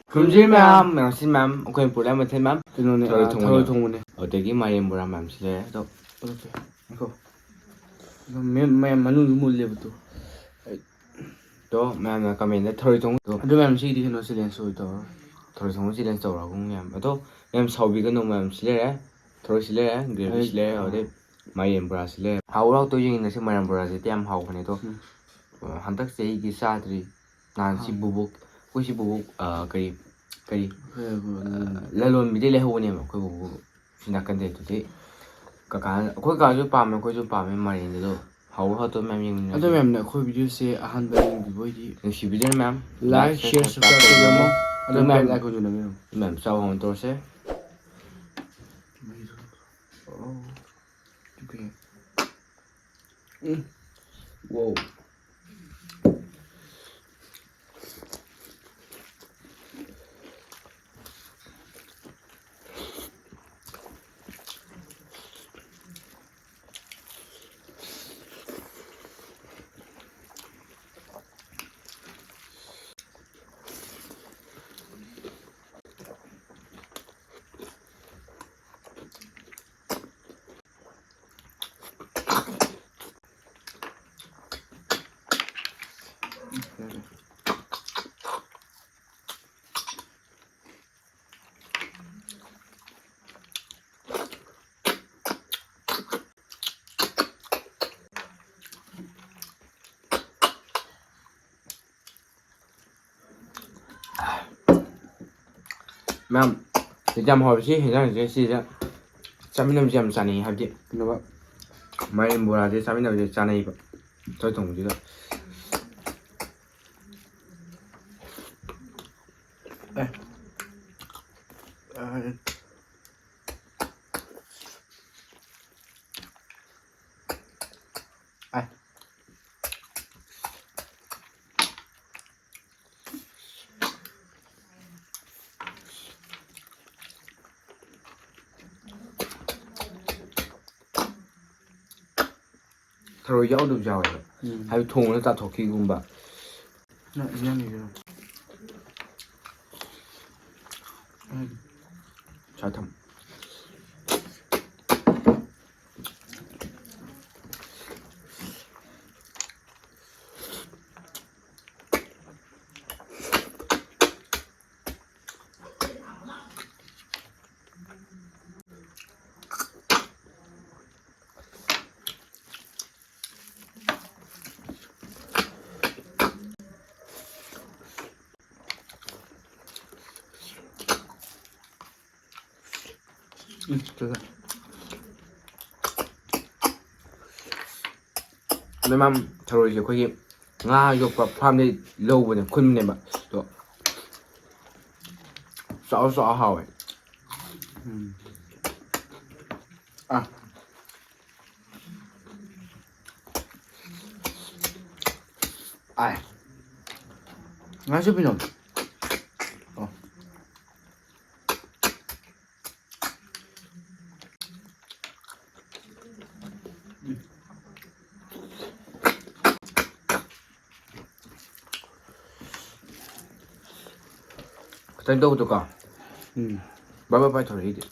금질 맘, 양신 맘, 오케이 보라 못해 맘. 그노네 타로 통문에. 어떻게 마이엠 보라 맘 실래? 또 이렇게. 이거. 이거 맨 만우 물레부터. 또 맘나 카멘데 타로 통. 또 아주 맘 시디 그노 실렌스 오이터. 타로 통 실렌스 또라고 맘. 또 맘 사우비가 노 맘 실래? 타로 실래? 그레비 실래? 어디 마이엠 보라 실래? 하우라고 또 얘기는 세 마이엠 보라지 땜 하고 그네 또. 한딱 세이기 사드리 난시 부복 고시 부복 그리 lalon mi le ho ne ma ko ko sina kan de de ka ju pa me ko ju pa me ma rin de how to mem yin 아주 맘네 코 비디오 세 아한바 비보이디. si video mem Like, share, subscribe mo. 아주 맘 like ko juno mem sao hon to se wow mem jam ho si hin jang je si ja chaminam jam chani ha de no ba mai bora de chaminam je chani ba to tong ji da tharo yaw du jaw ha thong na ta thoki gumba na yani yo cha tham 좋다. mấy mâm thôi rồi có gì nga dục vào farm đi lâu rồi khuyên này mà đó rõ rõ hỏi 아 아이 마셔비놈 tên đâu tụi con bye bye thôi đi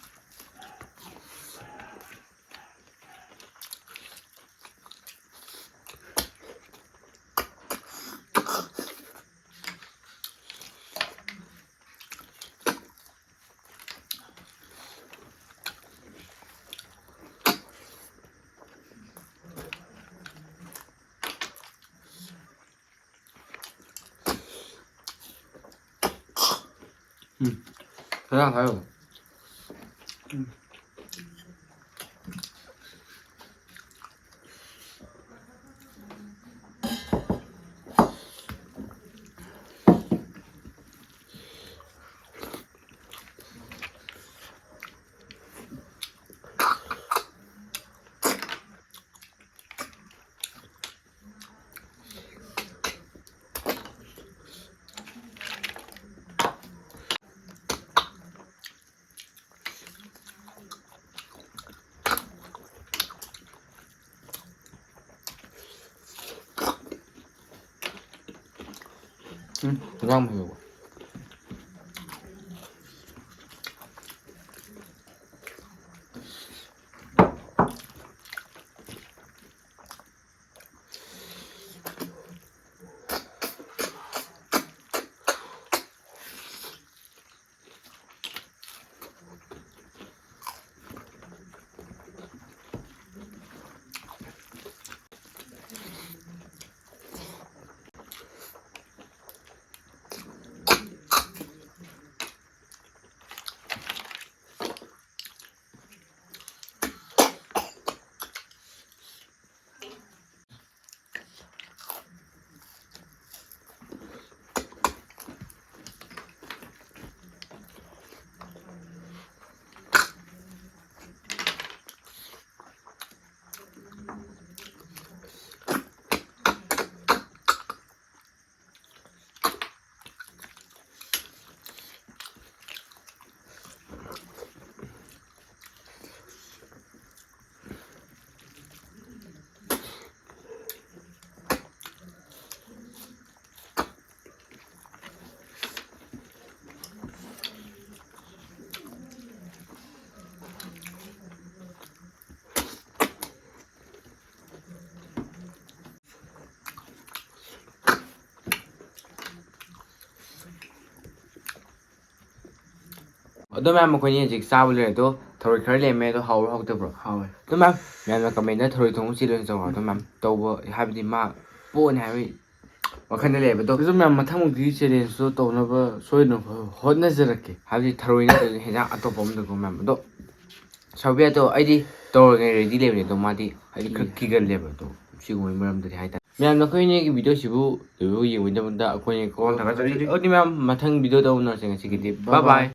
그냥 가요. Ngon mà hiểu. Đó mẹ mà coi như dịch sao rồi đó thôi khởi lên mẹ đó hậu hậu được rồi Hào đó mẹ mà comment đó thôi thông chỉ lên rồi đó mẹ đâu hai bên mà buồn hai bên mà khăn này lên đó 그래서 면 마탕목이 챌린지 또 나가 소리는 혼내지렇게 hai bên thôi nó hiện ra tôi bấm được mẹ đó sau bây giờ ai đi tôi cái ready lên này tôi mà đi ai đi khi gần lên đó chỉ ngồi mà làm được hai ta mẹ nó coi như cái video chỉ bu từ gì mình đâu đã coi như con thằng cái gì ở đi mẹ mà thằng video đâu nó sẽ cái gì bye bye.